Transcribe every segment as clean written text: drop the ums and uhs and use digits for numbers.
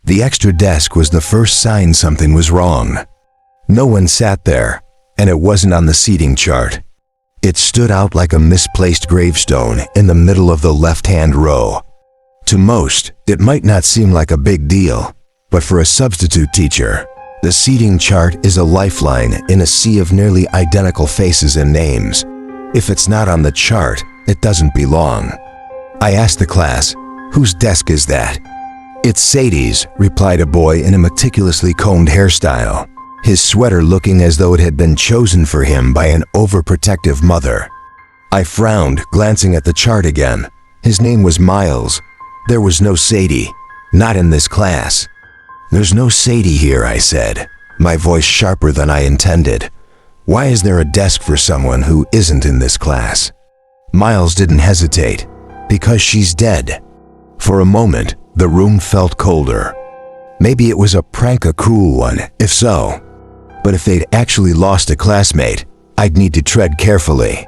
The extra desk was the first sign something was wrong. No one sat there, and it wasn't on the seating chart. It stood out like a misplaced gravestone in the middle of the left-hand row. To most, it might not seem like a big deal, but for a substitute teacher, the seating chart is a lifeline in a sea of nearly identical faces and names. If it's not on the chart, it doesn't belong. I asked the class, "Whose desk is that?" "It's Sadie's," replied a boy in a meticulously combed hairstyle, his sweater looking as though it had been chosen for him by an overprotective mother. I frowned, glancing at the chart again. His name was Miles. There was no Sadie, not in this class. "There's no Sadie here," I said, my voice sharper than I intended. "Why is there a desk for someone who isn't in this class?" Miles didn't hesitate. "Because she's dead." For a moment, the room felt colder. Maybe it was a prank, a cruel one, if so. But if they'd actually lost a classmate, I'd need to tread carefully.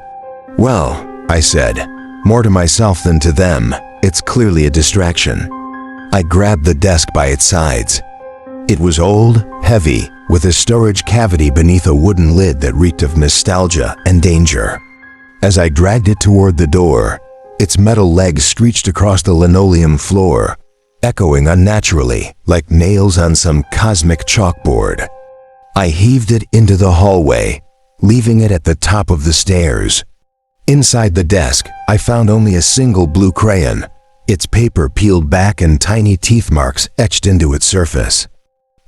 "Well," I said, more to myself than to them, "it's clearly a distraction." I grabbed the desk by its sides. It was old, heavy, with a storage cavity beneath a wooden lid that reeked of nostalgia and danger. As I dragged it toward the door, its metal legs screeched across the linoleum floor, echoing unnaturally, like nails on some cosmic chalkboard. I heaved it into the hallway, leaving it at the top of the stairs. Inside the desk, I found only a single blue crayon, its paper peeled back and tiny teeth marks etched into its surface.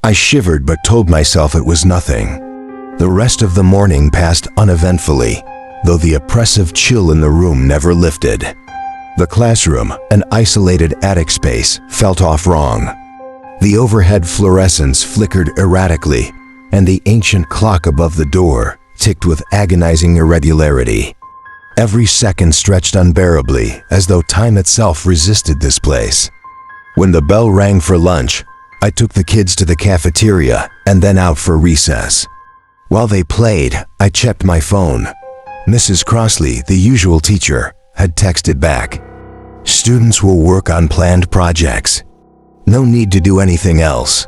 I shivered but told myself it was nothing. The rest of the morning passed uneventfully, though the oppressive chill in the room never lifted. The classroom, an isolated attic space, felt off wrong. The overhead fluorescence flickered erratically, and the ancient clock above the door ticked with agonizing irregularity. Every second stretched unbearably, as though time itself resisted this place. When the bell rang for lunch, I took the kids to the cafeteria and then out for recess. While they played, I checked my phone. Mrs. Crossley, the usual teacher, had texted back, "Students will work on planned projects. No need to do anything else."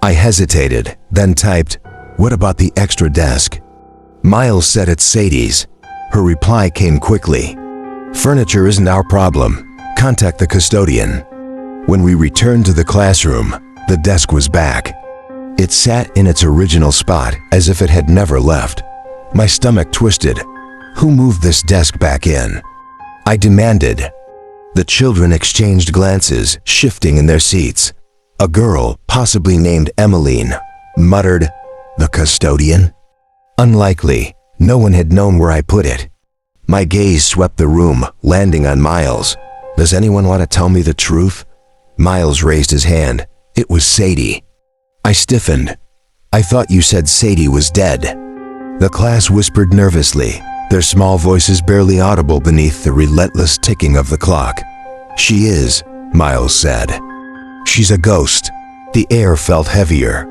I hesitated, then typed, "What about the extra desk?" Miles said it's Sadie's. Her reply came quickly. "Furniture isn't our problem. Contact the custodian." When we returned to the classroom, the desk was back. It sat in its original spot as if it had never left. My stomach twisted. "Who moved this desk back in?" I demanded. The children exchanged glances, shifting in their seats. A girl, possibly named Emmeline, muttered, "The custodian?" Unlikely. No one had known where I put it. My gaze swept the room, landing on Miles. "Does anyone want to tell me the truth?" Miles raised his hand. It was Sadie. I stiffened. "I thought you said Sadie was dead." The class whispered nervously, their small voices barely audible beneath the relentless ticking of the clock. "She is," Miles said. "She's a ghost." The air felt heavier.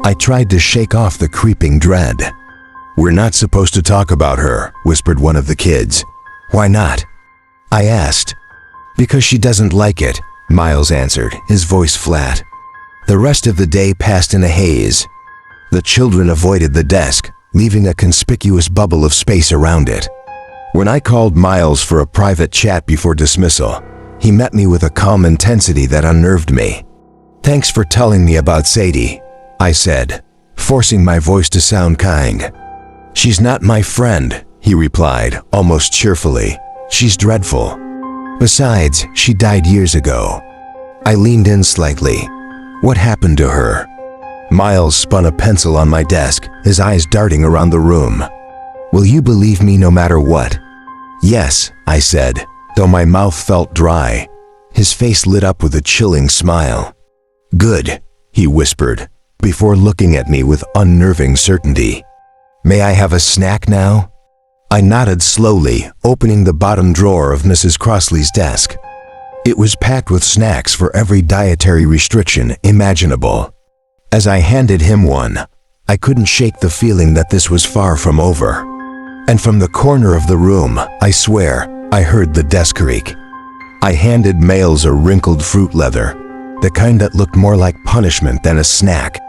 I tried to shake off the creeping dread. "We're not supposed to talk about her," whispered one of the kids. "Why not?" I asked. "Because she doesn't like it," Miles answered, his voice flat. The rest of the day passed in a haze. The children avoided the desk, leaving a conspicuous bubble of space around it. When I called Miles for a private chat before dismissal, he met me with a calm intensity that unnerved me. "Thanks for telling me about Sadie," I said, forcing my voice to sound kind. "She's not my friend," he replied, almost cheerfully. "She's dreadful. Besides, she died years ago." I leaned in slightly. "What happened to her?" Miles spun a pencil on my desk, his eyes darting around the room. "Will you believe me no matter what?" "Yes," I said, though my mouth felt dry. His face lit up with a chilling smile. "Good," he whispered, before looking at me with unnerving certainty. "May I have a snack now?" I nodded slowly, opening the bottom drawer of Mrs. Crossley's desk. It was packed with snacks for every dietary restriction imaginable. As I handed him one, I couldn't shake the feeling that this was far from over. And from the corner of the room, I swear, I heard the desk creak. I handed Miles a wrinkled fruit leather. the kind that looked more like punishment than a snack.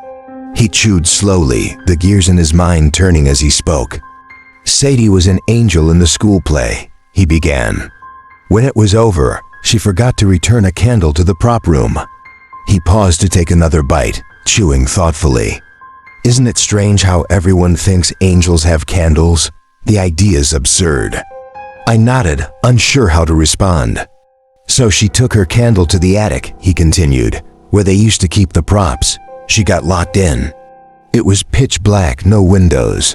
He chewed slowly, the gears in his mind turning as he spoke. Sadie was an angel in the school play, he began. When it was over, she forgot to return a candle to the prop room. He paused to take another bite, chewing thoughtfully. Isn't it strange how everyone thinks angels have candles? The idea's absurd. I nodded, unsure how to respond. So she took her candle to the attic, he continued, where they used to keep the props. She got locked in. It was pitch black, no windows.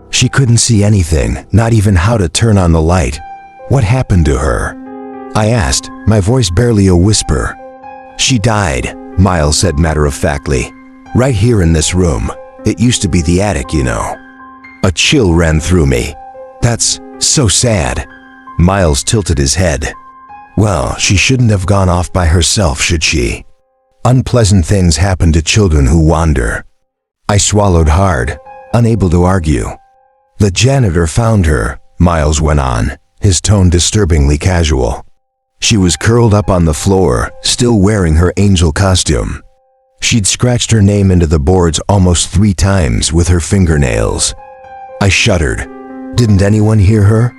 She couldn't see anything, not even how to turn on the light. What happened to her? I asked, my voice barely a whisper. She died, Miles said matter-of-factly. Right here in this room. It used to be the attic, you know. A chill ran through me. That's so sad. Miles tilted his head. Well, she shouldn't have gone off by herself, should she? Unpleasant things happen to children who wander. I swallowed hard, unable to argue. The janitor found her, Miles went on, his tone disturbingly casual. She was curled up on the floor, still wearing her angel costume. She'd scratched her name into the boards almost 3 times with her fingernails. I shuddered. Didn't anyone hear her?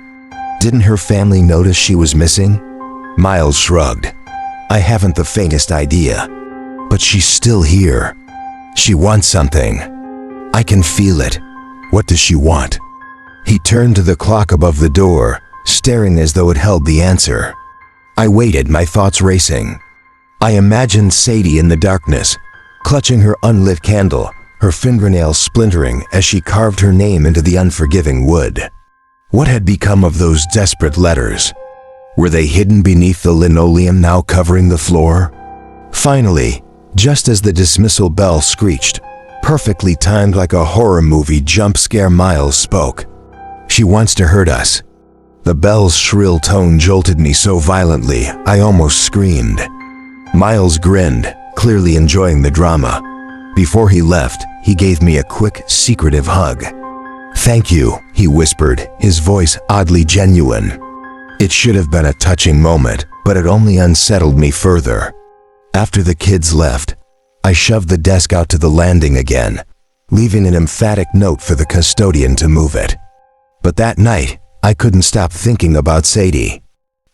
Didn't her family notice she was missing? Miles shrugged. I haven't the faintest idea. But she's still here. She wants something. I can feel it. What does she want? He turned to the clock above the door, staring as though it held the answer. I waited, my thoughts racing. I imagined Sadie in the darkness, clutching her unlit candle, her fingernails splintering as she carved her name into the unforgiving wood. What had become of those desperate letters? Were they hidden beneath the linoleum now covering the floor? Finally, just as the dismissal bell screeched, perfectly timed like a horror movie jump scare, Miles spoke. She wants to hurt us. The bell's shrill tone jolted me so violently, I almost screamed. Miles grinned, clearly enjoying the drama. Before he left, he gave me a quick, secretive hug. Thank you, he whispered, his voice oddly genuine. It should have been a touching moment, but it only unsettled me further. After the kids left, I shoved the desk out to the landing again, leaving an emphatic note for the custodian to move it. But that night, I couldn't stop thinking about Sadie.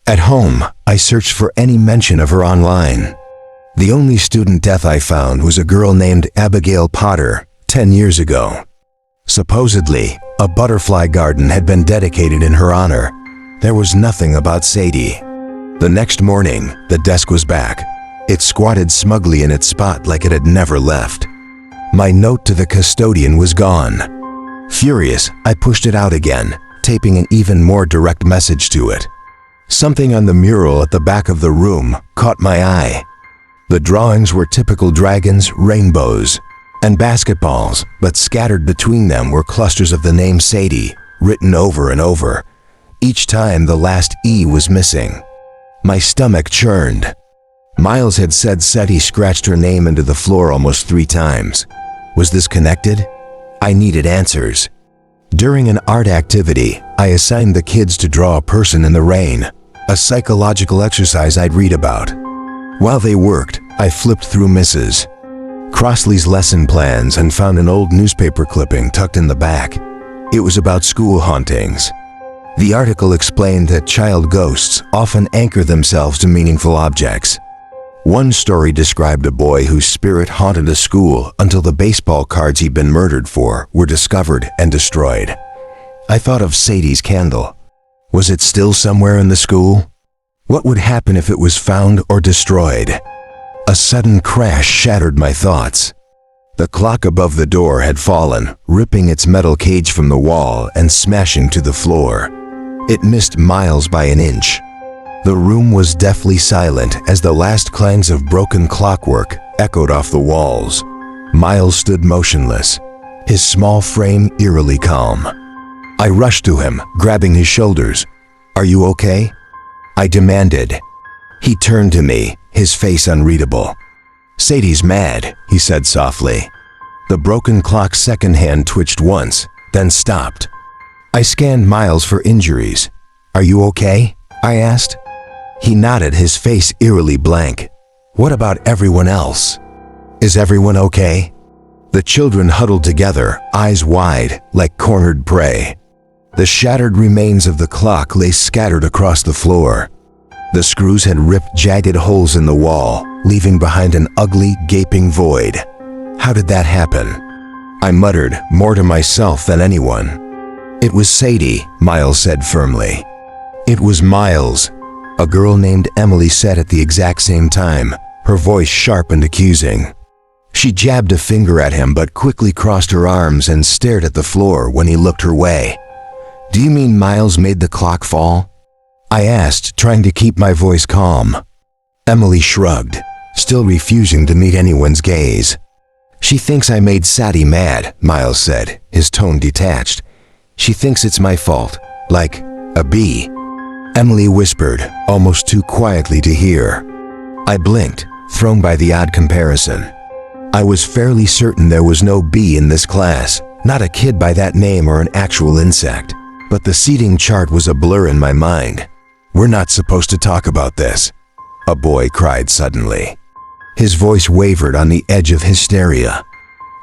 At home, I searched for any mention of her online. The only student death I found was a girl named Abigail Potter, 10 years ago. Supposedly, a butterfly garden had been dedicated in her honor. There was nothing about Sadie. The next morning, the desk was back. It squatted smugly in its spot like it had never left. My note to the custodian was gone. Furious, I pushed it out again, taping an even more direct message to it. Something on the mural at the back of the room caught my eye. The drawings were typical dragons, rainbows, and basketballs, but scattered between them were clusters of the name Sadie, written over and over. Each time the last E was missing. My stomach churned. Miles had said Sadie scratched her name into the floor almost 3 times. Was this connected? I needed answers. During an art activity, I assigned the kids to draw a person in the rain, a psychological exercise I'd read about. While they worked, I flipped through Mrs. Crossley's lesson plans and found an old newspaper clipping tucked in the back. It was about school hauntings. The article explained that child ghosts often anchor themselves to meaningful objects. One story described a boy whose spirit haunted a school until the baseball cards he'd been murdered for were discovered and destroyed. I thought of Sadie's candle. Was it still somewhere in the school? What would happen if it was found or destroyed? A sudden crash shattered my thoughts. The clock above the door had fallen, ripping its metal cage from the wall and smashing to the floor. It missed Miles by an inch. The room was deathly silent as the last clangs of broken clockwork echoed off the walls. Miles stood motionless, his small frame eerily calm. I rushed to him, grabbing his shoulders. "Are you okay?" I demanded. He turned to me, his face unreadable. "Sadie's mad," he said softly. The broken clock's second hand twitched once, then stopped. I scanned Miles for injuries. "Are you okay?" I asked. He nodded, his face eerily blank. What about everyone else? Is everyone okay? The children huddled together, eyes wide, like cornered prey. The shattered remains of the clock lay scattered across the floor. The screws had ripped jagged holes in the wall, leaving behind an ugly, gaping void. How did that happen? I muttered, more to myself than anyone. It was Sadie, Miles said firmly. It was Miles. A girl named Emily said at the exact same time, her voice sharp and accusing. She jabbed a finger at him but quickly crossed her arms and stared at the floor when he looked her way. Do you mean Miles made the clock fall? I asked, trying to keep my voice calm. Emily shrugged, still refusing to meet anyone's gaze. She thinks I made Sadie mad, Miles said, his tone detached. She thinks it's my fault, like a bee. Emily whispered, almost too quietly to hear. I blinked, thrown by the odd comparison. I was fairly certain there was no bee in this class, not a kid by that name or an actual insect. But the seating chart was a blur in my mind. We're not supposed to talk about this, a boy cried suddenly. His voice wavered on the edge of hysteria.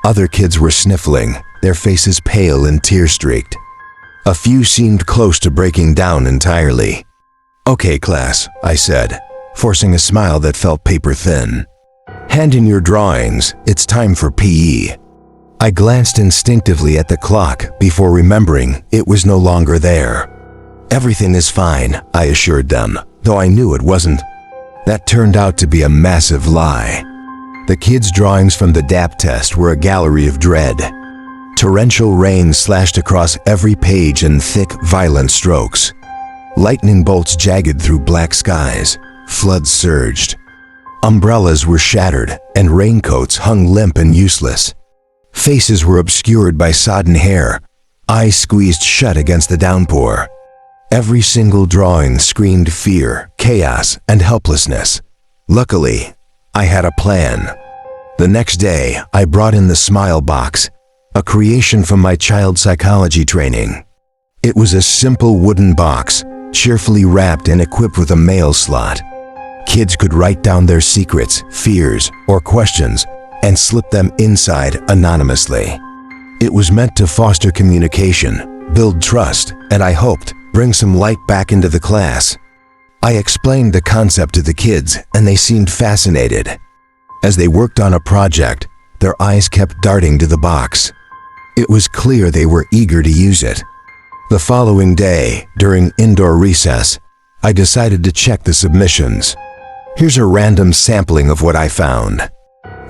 Other kids were sniffling, their faces pale and tear-streaked. A few seemed close to breaking down entirely. Okay, class, I said, forcing a smile that felt paper-thin. Hand in your drawings, it's time for PE. I glanced instinctively at the clock before remembering it was no longer there. Everything is fine, I assured them, though I knew it wasn't. That turned out to be a massive lie. The kids' drawings from the DAP test were a gallery of dread. Torrential rain slashed across every page in thick, violent strokes. Lightning bolts jagged through black skies. Floods surged. Umbrellas were shattered, and raincoats hung limp and useless. Faces were obscured by sodden hair, eyes squeezed shut against the downpour. Every single drawing screamed fear, chaos, and helplessness. Luckily, I had a plan. The next day, I brought in the smile box, a creation from my child psychology training. It was a simple wooden box, cheerfully wrapped and equipped with a mail slot. Kids could write down their secrets, fears, or questions and slip them inside anonymously. It was meant to foster communication, build trust, and I hoped, bring some light back into the class. I explained the concept to the kids and they seemed fascinated. As they worked on a project, their eyes kept darting to the box. It was clear they were eager to use it. The following day, during indoor recess, I decided to check the submissions. Here's a random sampling of what I found.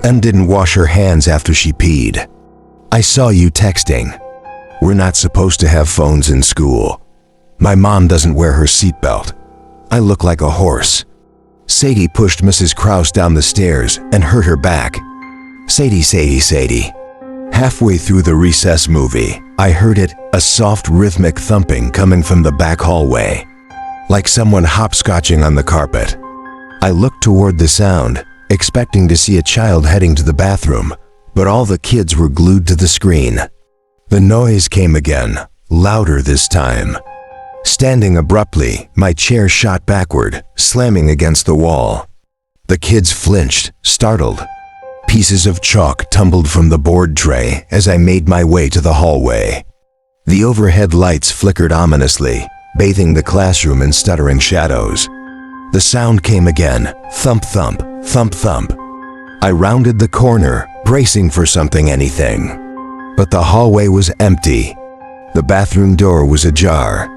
Em didn't wash her hands after she peed. I saw you texting. We're not supposed to have phones in school. My mom doesn't wear her seatbelt. I look like a horse. Sadie pushed Mrs. Krause down the stairs and hurt her back. Sadie, Sadie, Sadie. Halfway through the recess movie, I heard it, a soft rhythmic thumping coming from the back hallway, like someone hopscotching on the carpet. I looked toward the sound, expecting to see a child heading to the bathroom, but all the kids were glued to the screen. The noise came again, louder this time. Standing abruptly, my chair shot backward, slamming against the wall. The kids flinched, startled. Pieces of chalk tumbled from the board tray as I made my way to the hallway. The overhead lights flickered ominously, bathing the classroom in stuttering shadows. The sound came again, thump, thump, thump, thump. I rounded the corner, bracing for something, anything. But the hallway was empty. The bathroom door was ajar.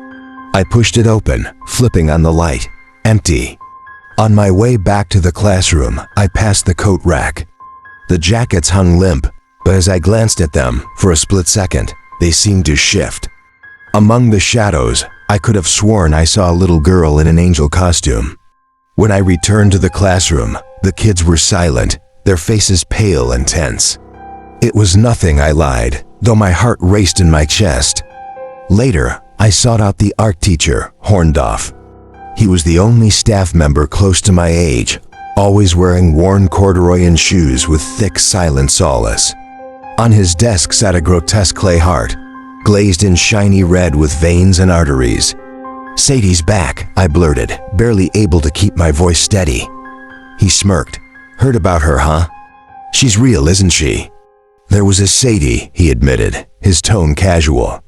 I pushed it open, flipping on the light. Empty. On my way back to the classroom, I passed the coat rack. The jackets hung limp, but as I glanced at them, for a split second, they seemed to shift. Among the shadows, I could have sworn I saw a little girl in an angel costume. When I returned to the classroom, the kids were silent, their faces pale and tense. It was nothing, I lied, though my heart raced in my chest. Later, I sought out the art teacher, Horndorf. He was the only staff member close to my age, always wearing worn corduroy and shoes with thick, silent solace. On his desk sat a grotesque clay heart, glazed in shiny red with veins and arteries. "Sadie's back," I blurted, barely able to keep my voice steady. He smirked, Heard about her, huh? She's real, isn't she? There was a Sadie, he admitted, his tone casual.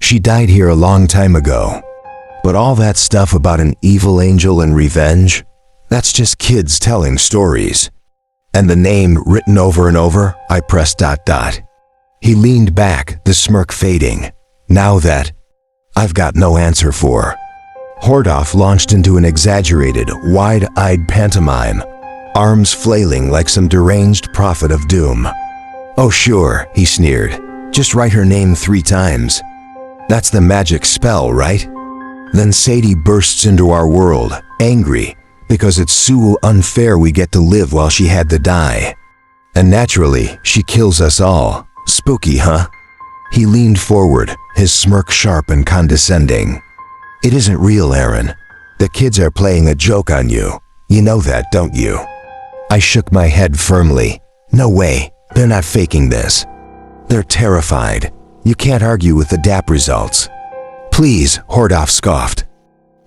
She died here a long time ago. But all that stuff about an evil angel and revenge, that's just kids telling stories. And the name written over and over, I pressed ... He leaned back, the smirk fading. Now that, I've got no answer for. Hordoff launched into an exaggerated, wide-eyed pantomime, arms flailing like some deranged prophet of doom. Oh sure, he sneered, just write her name 3 times. That's the magic spell, right? Then Sadie bursts into our world, angry, because it's so unfair we get to live while she had to die. And naturally, she kills us all. Spooky, huh? He leaned forward, his smirk sharp and condescending. It isn't real, Aaron. The kids are playing a joke on you. You know that, don't you? I shook my head firmly. No way, they're not faking this. They're terrified. You can't argue with the DAP results. Please, Hordoff scoffed.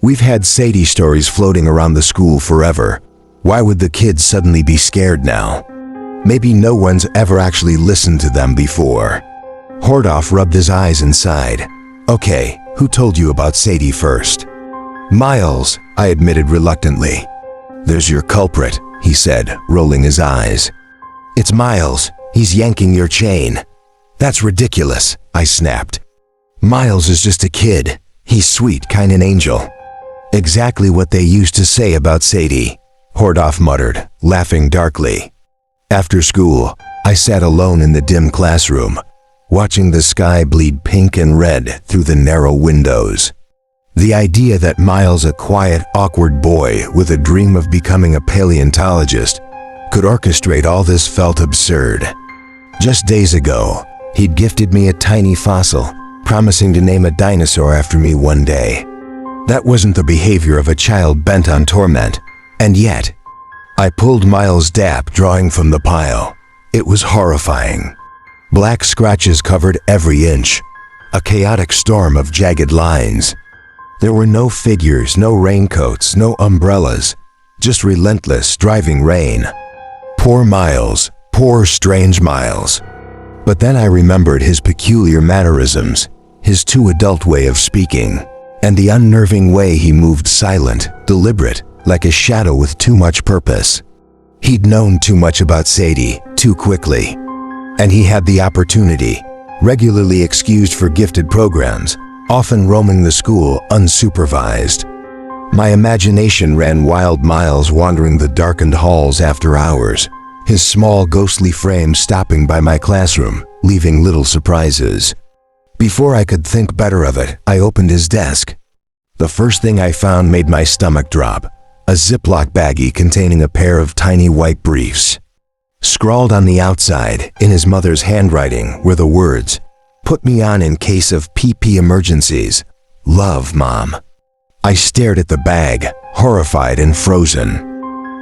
We've had Sadie stories floating around the school forever. Why would the kids suddenly be scared now? Maybe no one's ever actually listened to them before. Hordoff rubbed his eyes and sighed. Okay, who told you about Sadie first? Miles, I admitted reluctantly. There's your culprit, he said, rolling his eyes. It's Miles. He's yanking your chain. That's ridiculous, I snapped. Miles is just a kid. He's sweet, kind of an angel. Exactly what they used to say about Sadie, Hordoff muttered, laughing darkly. After school, I sat alone in the dim classroom, watching the sky bleed pink and red through the narrow windows. The idea that Miles, a quiet, awkward boy with a dream of becoming a paleontologist, could orchestrate all this felt absurd. Just days ago, he'd gifted me a tiny fossil, promising to name a dinosaur after me one day. That wasn't the behavior of a child bent on torment, and yet, I pulled Miles' DAP drawing from the pile. It was horrifying. Black scratches covered every inch, a chaotic storm of jagged lines. There were no figures, no raincoats, no umbrellas, just relentless, driving rain. Poor Miles, poor strange Miles. But then I remembered his peculiar mannerisms, his too adult way of speaking, and the unnerving way he moved, silent, deliberate, like a shadow with too much purpose. He'd known too much about Sadie, too quickly. And he had the opportunity, regularly excused for gifted programs, often roaming the school unsupervised. My imagination ran wild, Miles wandering the darkened halls after hours, his small ghostly frame stopping by my classroom, leaving little surprises. Before I could think better of it, I opened his desk. The first thing I found made my stomach drop, a Ziploc baggie containing a pair of tiny white briefs. Scrawled on the outside, in his mother's handwriting, were the words, "Put me on in case of PP emergencies. Love, Mom." I stared at the bag, horrified and frozen.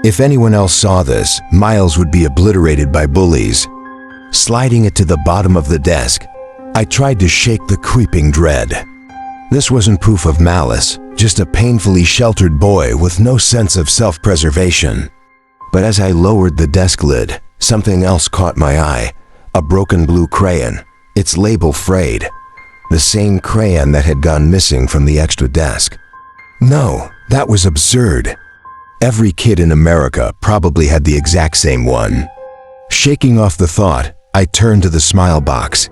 If anyone else saw this, Miles would be obliterated by bullies. Sliding it to the bottom of the desk, I tried to shake the creeping dread. This wasn't proof of malice, just a painfully sheltered boy with no sense of self-preservation. But as I lowered the desk lid, something else caught my eye, a broken blue crayon, its label frayed, the same crayon that had gone missing from the extra desk. No, that was absurd. Every kid in America probably had the exact same one. Shaking off the thought, I turned to the smile box.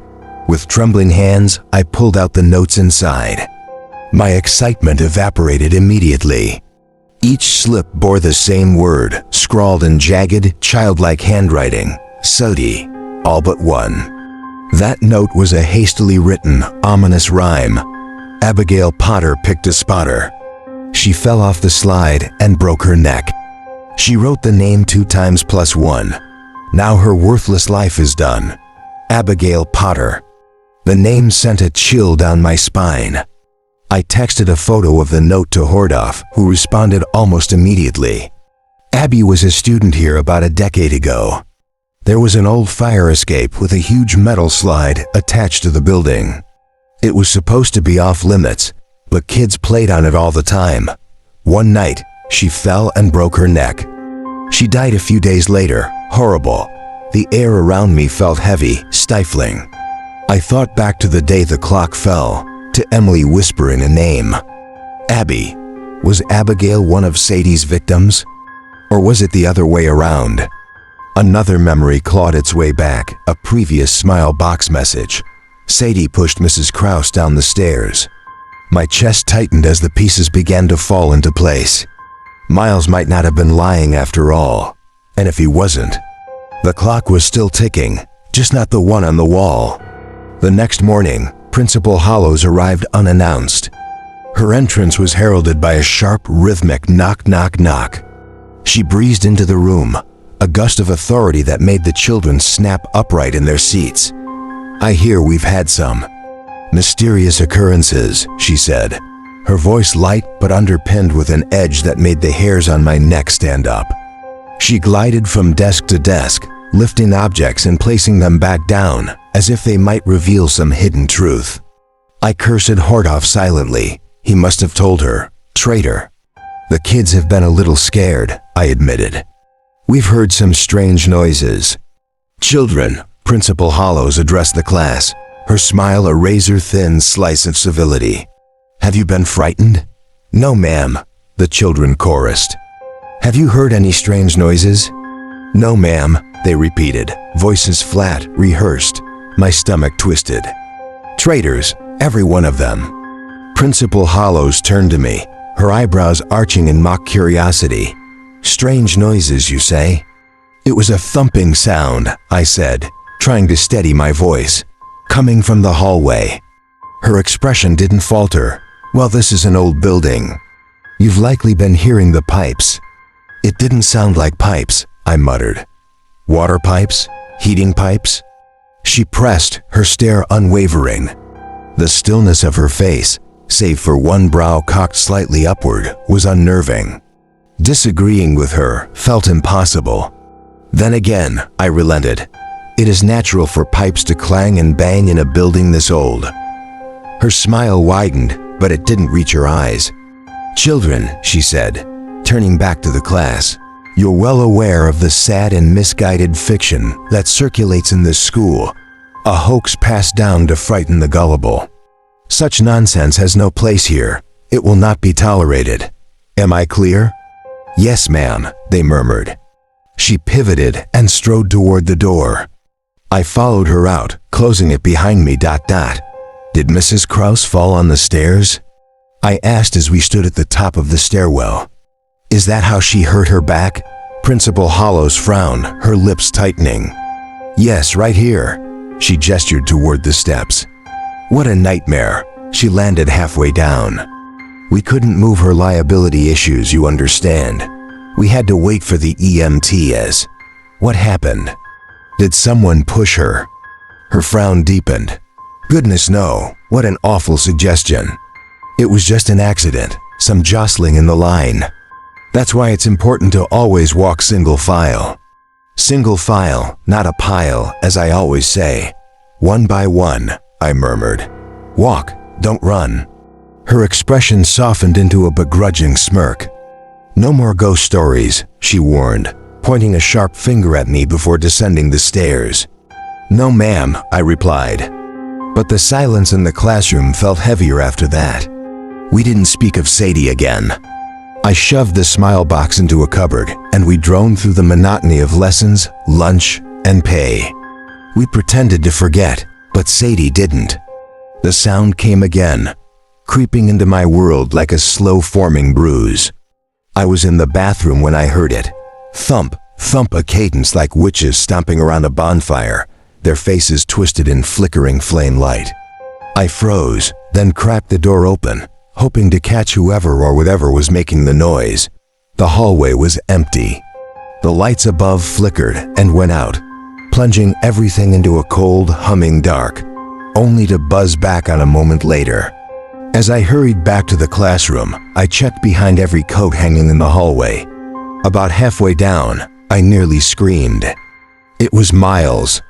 With trembling hands, I pulled out the notes inside. My excitement evaporated immediately. Each slip bore the same word, scrawled in jagged, childlike handwriting, Sadie, all but one. That note was a hastily written, ominous rhyme. Abigail Potter picked a spotter. She fell off the slide and broke her neck. She wrote the name 2 times plus 1. Now her worthless life is done. Abigail Potter. The name sent a chill down my spine. I texted a photo of the note to Hordoff, who responded almost immediately. Abby was a student here about a decade ago. There was an old fire escape with a huge metal slide attached to the building. It was supposed to be off limits, but kids played on it all the time. One night, she fell and broke her neck. She died a few days later, horrible. The air around me felt heavy, stifling. I thought back to the day the clock fell, to Emily whispering a name. Abby. Was Abigail one of Sadie's victims? Or was it the other way around? Another memory clawed its way back, a previous smile box message. Sadie pushed Mrs. Krause down the stairs. My chest tightened as the pieces began to fall into place. Miles might not have been lying after all. And if he wasn't, the clock was still ticking, just not the one on the wall. The next morning, Principal Hollows arrived unannounced. Her entrance was heralded by a sharp, rhythmic knock, knock, knock. She breezed into the room, a gust of authority that made the children snap upright in their seats. I hear we've had some mysterious occurrences, she said, her voice light but underpinned with an edge that made the hairs on my neck stand up. She glided from desk to desk, lifting objects and placing them back down, as if they might reveal some hidden truth. I cursed Hortoff silently. He must have told her. Traitor. The kids have been a little scared, I admitted. We've heard some strange noises. Children, Principal Hollows addressed the class, her smile a razor-thin slice of civility. Have you been frightened? No, ma'am, the children chorused. Have you heard any strange noises? No, ma'am, they repeated, voices flat, rehearsed. My stomach twisted. Traitors, every one of them. Principal Hollows turned to me, her eyebrows arching in mock curiosity. Strange noises, you say? It was a thumping sound, I said, trying to steady my voice, coming from the hallway. Her expression didn't falter. Well, this is an old building. You've likely been hearing the pipes. It didn't sound like pipes, I muttered. Water pipes? Heating pipes? She pressed, her stare unwavering. The stillness of her face, save for one brow cocked slightly upward, was unnerving. Disagreeing with her felt impossible. Then again, I relented. It is natural for pipes to clang and bang in a building this old. Her smile widened, but it didn't reach her eyes. Children, she said, turning back to the class, you're well aware of the sad and misguided fiction that circulates in this school, a hoax passed down to frighten the gullible. Such nonsense has no place here. It will not be tolerated. Am I clear? Yes, ma'am, they murmured. She pivoted and strode toward the door. I followed her out, closing it behind me. Did Mrs. Krause fall on the stairs? I asked as we stood at the top of the stairwell. Is that how she hurt her back? Principal Hollows frowned, her lips tightening. Yes, right here. She gestured toward the steps. What a nightmare. She landed halfway down. We couldn't move her liability issues, you understand. We had to wait for the EMTs. What happened? Did someone push her? Her frown deepened. Goodness no, what an awful suggestion. It was just an accident, some jostling in the line. That's why it's important to always walk single file. Single file, not a pile, as I always say. One by one, I murmured. Walk, don't run. Her expression softened into a begrudging smirk. No more ghost stories, she warned, pointing a sharp finger at me before descending the stairs. No, ma'am, I replied. But the silence in the classroom felt heavier after that. We didn't speak of Sadie again. I shoved the smile box into a cupboard, and we droned through the monotony of lessons, lunch, and pay. We pretended to forget, but Sadie didn't. The sound came again, creeping into my world like a slow-forming bruise. I was in the bathroom when I heard it. Thump, thump, a cadence like witches stomping around a bonfire, their faces twisted in flickering flame light. I froze, then cracked the door open, hoping to catch whoever or whatever was making the noise. The hallway was empty. The lights above flickered and went out, plunging everything into a cold, humming dark, only to buzz back on a moment later. As I hurried back to the classroom, I checked behind every coat hanging in the hallway. About halfway down, I nearly screamed. It was Miles.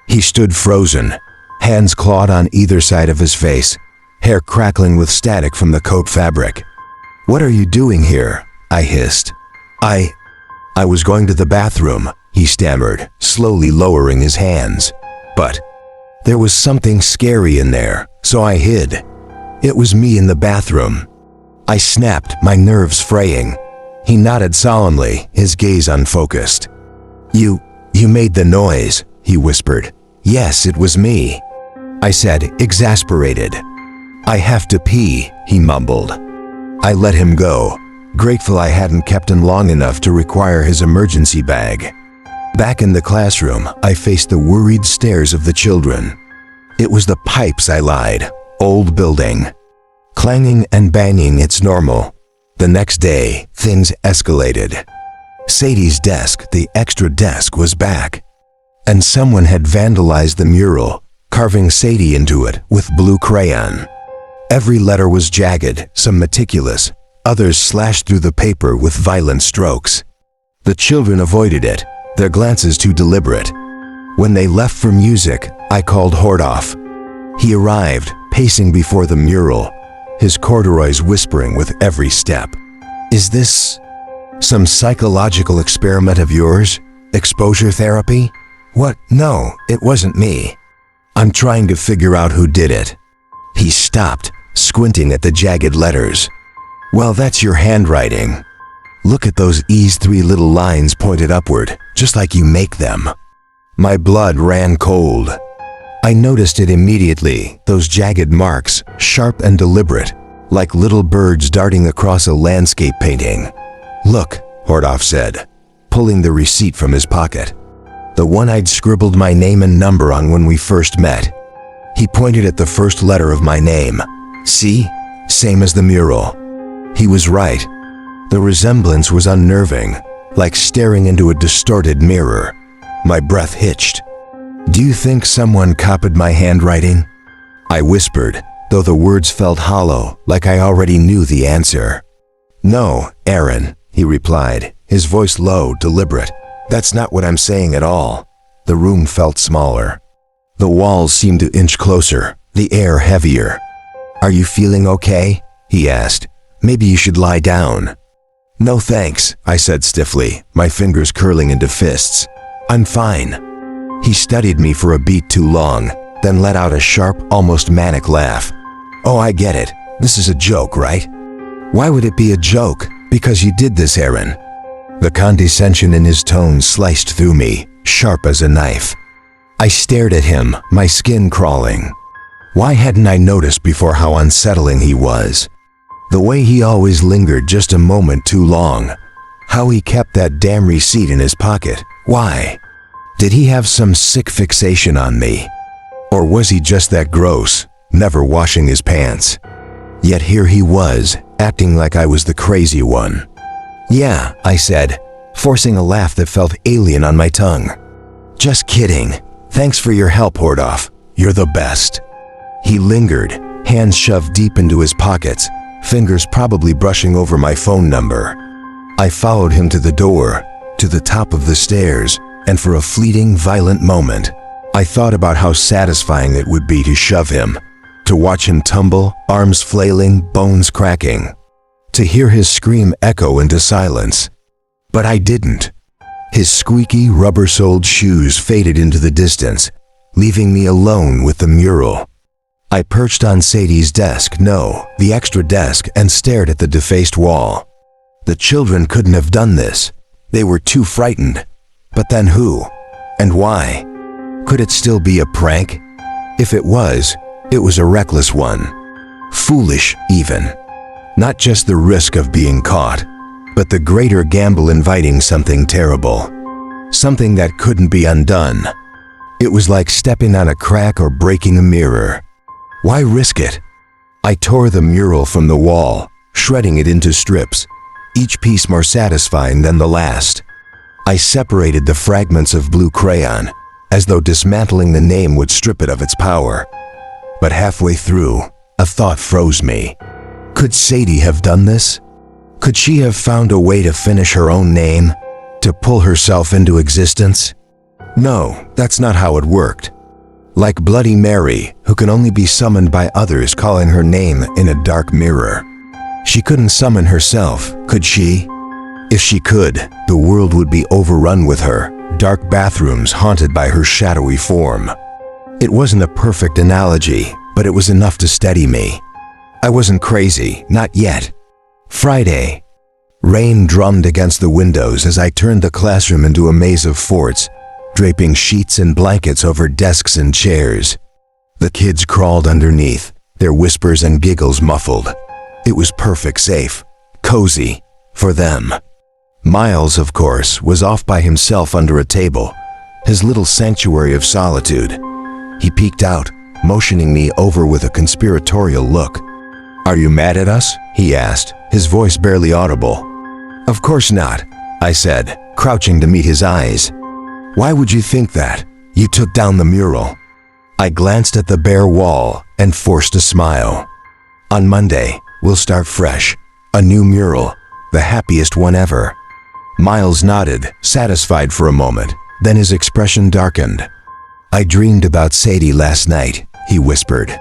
He stood frozen, hands clawed on either side of his face, hair crackling with static from the coat fabric. What are you doing here? I hissed. I was going to the bathroom, he stammered, slowly lowering his hands. But there was something scary in there, so I hid. It was me in the bathroom. I snapped, my nerves fraying. He nodded solemnly, his gaze unfocused. You made the noise, he whispered. Yes, it was me, I said, exasperated. I have to pee, he mumbled. I let him go, grateful I hadn't kept him long enough to require his emergency bag. Back in the classroom, I faced the worried stares of the children. It was the pipes, I lied. Old building. Clanging and banging, it's normal. The next day, things escalated. Sadie's desk, the extra desk, was back. And someone had vandalized the mural, carving Sadie into it with blue crayon. Every letter was jagged, some meticulous, others slashed through the paper with violent strokes. The children avoided it, their glances too deliberate. When they left for music, I called Hordoff. He arrived, pacing before the mural, his corduroys whispering with every step. Is this some psychological experiment of yours? Exposure therapy? What? No, it wasn't me. I'm trying to figure out who did it. He stopped, squinting at the jagged letters. Well, that's your handwriting. Look at those E's, 3 little lines pointed upward, just like you make them. My blood ran cold. I noticed it immediately, those jagged marks, sharp and deliberate, like little birds darting across a landscape painting. Look, Hordoff said, pulling the receipt from his pocket. The one I'd scribbled my name and number on when we first met. He pointed at the first letter of my name. See? Same as the mural. He was right. The resemblance was unnerving, like staring into a distorted mirror. My breath hitched. Do you think someone copied my handwriting? I whispered, though the words felt hollow, like I already knew the answer. No, Aaron, he replied, his voice low, deliberate. That's not what I'm saying at all. The room felt smaller. The walls seemed to inch closer, the air heavier. Are you feeling okay? He asked. Maybe you should lie down. No thanks, I said stiffly, my fingers curling into fists. I'm fine. He studied me for a beat too long, then let out a sharp, almost manic laugh. Oh, I get it. This is a joke, right? Why would it be a joke? Because you did this, Aaron. The condescension in his tone sliced through me, sharp as a knife. I stared at him, my skin crawling. Why hadn't I noticed before how unsettling he was? The way he always lingered just a moment too long. How he kept that damn receipt in his pocket. Why? Did he have some sick fixation on me? Or was he just that gross, never washing his pants? Yet here he was, acting like I was the crazy one. Yeah, I said, forcing a laugh that felt alien on my tongue. Just kidding. Thanks for your help, Hordoff. You're the best. He lingered, hands shoved deep into his pockets, fingers probably brushing over my phone number. I followed him to the door, to the top of the stairs, and for a fleeting, violent moment, I thought about how satisfying it would be to shove him, to watch him tumble, arms flailing, bones cracking, to hear his scream echo into silence. But I didn't. His squeaky, rubber-soled shoes faded into the distance, leaving me alone with the mural. I perched on Sadie's desk, no, the extra desk, and stared at the defaced wall. The children couldn't have done this. They were too frightened. But then who? And why? Could it still be a prank? If it was a reckless one. Foolish, even. Not just the risk of being caught, but the greater gamble inviting something terrible. Something that couldn't be undone. It was like stepping on a crack or breaking a mirror. Why risk it? I tore the mural from the wall, shredding it into strips, each piece more satisfying than the last. I separated the fragments of blue crayon, as though dismantling the name would strip it of its power. But halfway through, a thought froze me. Could Sadie have done this? Could she have found a way to finish her own name? To pull herself into existence? No, that's not how it worked. Like Bloody Mary, who can only be summoned by others calling her name in a dark mirror. She couldn't summon herself, could she? If she could, the world would be overrun with her, dark bathrooms haunted by her shadowy form. It wasn't a perfect analogy, but it was enough to steady me. I wasn't crazy, not yet. Friday. Rain drummed against the windows as I turned the classroom into a maze of forts, draping sheets and blankets over desks and chairs. The kids crawled underneath, their whispers and giggles muffled. It was perfect safe, cozy, for them. Miles, of course, was off by himself under a table, his little sanctuary of solitude. He peeked out, motioning me over with a conspiratorial look. "Are you mad at us?" he asked, his voice barely audible. "Of course not," I said, crouching to meet his eyes. "Why would you think that? You took down the mural." I glanced at the bare wall and forced a smile. "On Monday, we'll start fresh. A new mural, the happiest one ever." Miles nodded, satisfied for a moment, then his expression darkened. "I dreamed about Sadie last night," he whispered.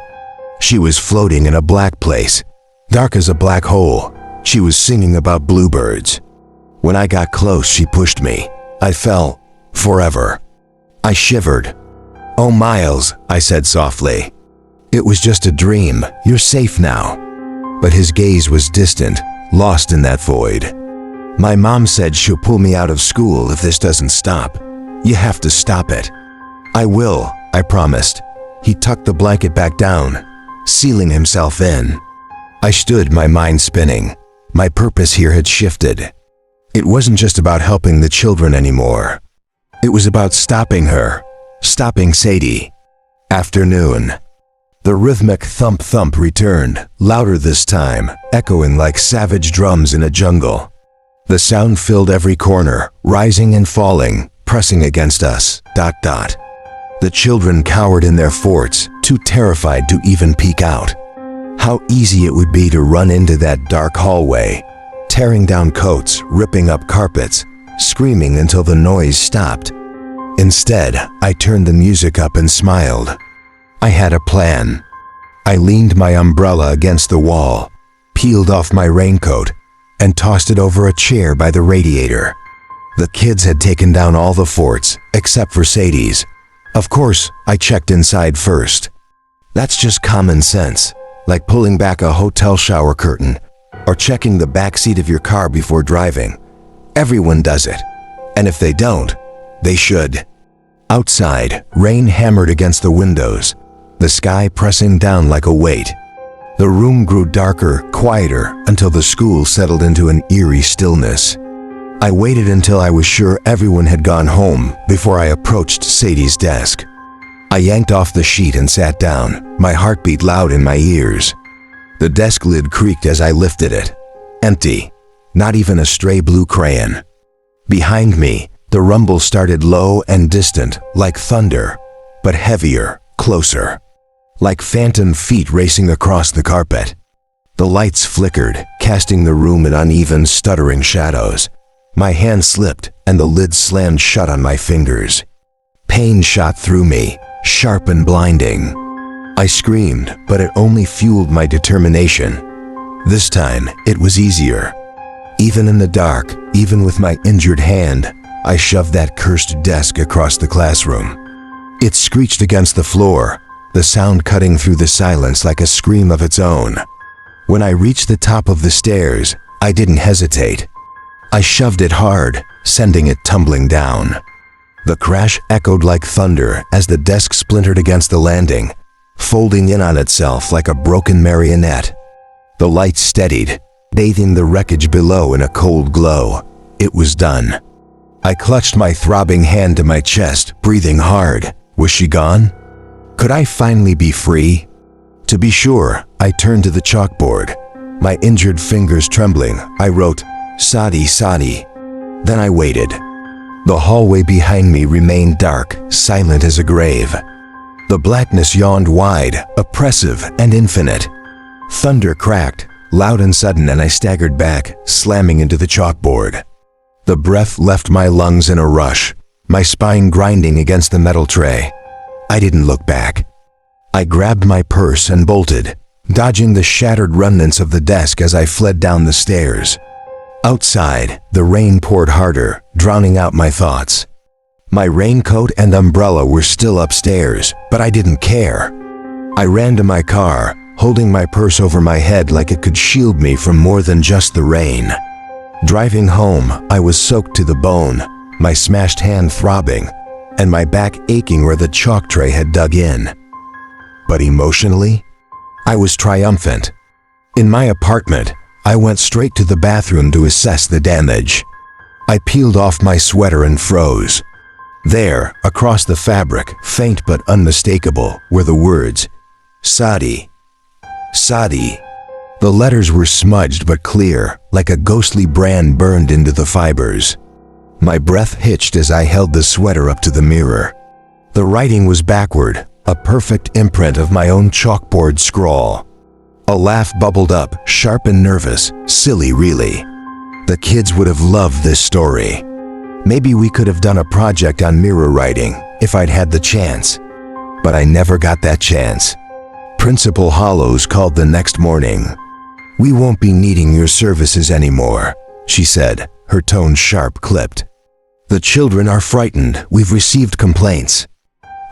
"She was floating in a black place, dark as a black hole. She was singing about bluebirds. When I got close, she pushed me. I fell, forever." I shivered. "Oh, Miles," I said softly. "It was just a dream. You're safe now." But his gaze was distant, lost in that void. "My mom said she'll pull me out of school if this doesn't stop. You have to stop it." "I will," I promised. He tucked the blanket back down, sealing himself in. I stood, my mind spinning. My purpose here had shifted. It wasn't just about helping the children anymore. It was about stopping her, stopping Sadie. Afternoon. The rhythmic thump-thump returned, louder this time, echoing like savage drums in a jungle. The sound filled every corner, rising and falling, pressing against us, ... The children cowered in their forts, too terrified to even peek out. How easy it would be to run into that dark hallway, tearing down coats, ripping up carpets, screaming until the noise stopped. Instead, I turned the music up and smiled. I had a plan. I leaned my umbrella against the wall, peeled off my raincoat, and tossed it over a chair by the radiator. The kids had taken down all the forts, except for Sadie's. Of course, I checked inside first. That's just common sense, like pulling back a hotel shower curtain or checking the back seat of your car before driving. Everyone does it, and if they don't, they should. Outside, rain hammered against the windows, the sky pressing down like a weight. The room grew darker, quieter, until the school settled into an eerie stillness. I waited until I was sure everyone had gone home before I approached Sadie's desk. I yanked off the sheet and sat down, my heartbeat loud in my ears. The desk lid creaked as I lifted it. Empty. Not even a stray blue crayon. Behind me, the rumble started low and distant, like thunder, but heavier, closer. Like phantom feet racing across the carpet. The lights flickered, casting the room in uneven, stuttering shadows. My hand slipped, and the lid slammed shut on my fingers. Pain shot through me, sharp and blinding. I screamed, but it only fueled my determination. This time, it was easier. Even in the dark, even with my injured hand, I shoved that cursed desk across the classroom. It screeched against the floor, the sound cutting through the silence like a scream of its own. When I reached the top of the stairs, I didn't hesitate. I shoved it hard, sending it tumbling down. The crash echoed like thunder as the desk splintered against the landing, folding in on itself like a broken marionette. The lights steadied, bathing the wreckage below in a cold glow. It was done. I clutched my throbbing hand to my chest, breathing hard. Was she gone? Could I finally be free? To be sure, I turned to the chalkboard. My injured fingers trembling, I wrote, "Sadie, Sadie." Then I waited. The hallway behind me remained dark, silent as a grave. The blackness yawned wide, oppressive and infinite. Thunder cracked, loud and sudden, and I staggered back, slamming into the chalkboard. The breath left my lungs in a rush, my spine grinding against the metal tray. I didn't look back. I grabbed my purse and bolted, dodging the shattered remnants of the desk as I fled down the stairs. Outside, the rain poured harder, drowning out my thoughts. My raincoat and umbrella were still upstairs, but I didn't care. I ran to my car, holding my purse over my head like it could shield me from more than just the rain. Driving home, I was soaked to the bone, my smashed hand throbbing, and my back aching where the chalk tray had dug in. But emotionally, I was triumphant. In my apartment, I went straight to the bathroom to assess the damage. I peeled off my sweater and froze. There, across the fabric, faint but unmistakable, were the words, Sadie. Sadie. The letters were smudged but clear, like a ghostly brand burned into the fibers. My breath hitched as I held the sweater up to the mirror. The writing was backward, a perfect imprint of my own chalkboard scrawl. A laugh bubbled up, sharp and nervous, silly really. The kids would have loved this story. Maybe we could have done a project on mirror writing if I'd had the chance. But I never got that chance. Principal Hollows called the next morning. "We won't be needing your services anymore," she said, her tone sharp-clipped. "The children are frightened. We've received complaints."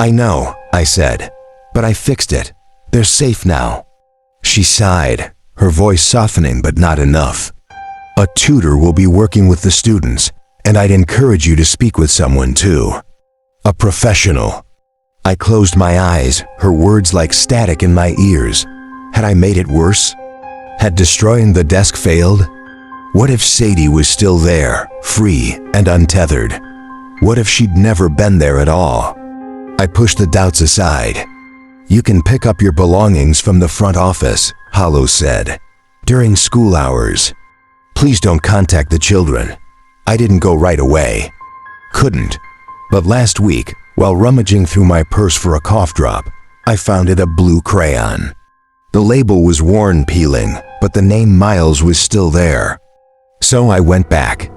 "I know," I said, "but I fixed it. They're safe now." She sighed, her voice softening but not enough. "A tutor will be working with the students, and I'd encourage you to speak with someone too. A professional." I closed my eyes, her words like static in my ears. Had I made it worse? Had destroying the desk failed? What if Sadie was still there, free and untethered? What if she'd never been there at all? I pushed the doubts aside. "You can pick up your belongings from the front office," Hollow said, "during school hours. Please don't contact the children." I didn't go right away. Couldn't. But last week, while rummaging through my purse for a cough drop, I found it a blue crayon. The label was worn peeling, but the name Miles was still there. So I went back.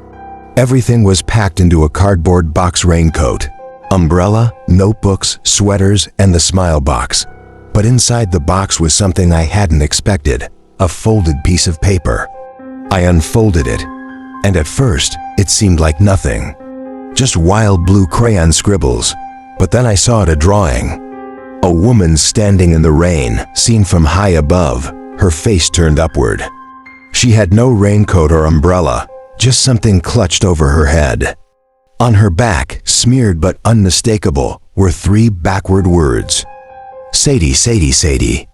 Everything was packed into a cardboard box raincoat. Umbrella, notebooks, sweaters, and the smile box. But inside the box was something I hadn't expected, a folded piece of paper. I unfolded it, and at first, it seemed like nothing. Just wild blue crayon scribbles. But then I saw a drawing. A woman standing in the rain, seen from high above, her face turned upward. She had no raincoat or umbrella, just something clutched over her head. On her back, smeared but unmistakable, were 3 backward words. "Sadie, Sadie, Sadie."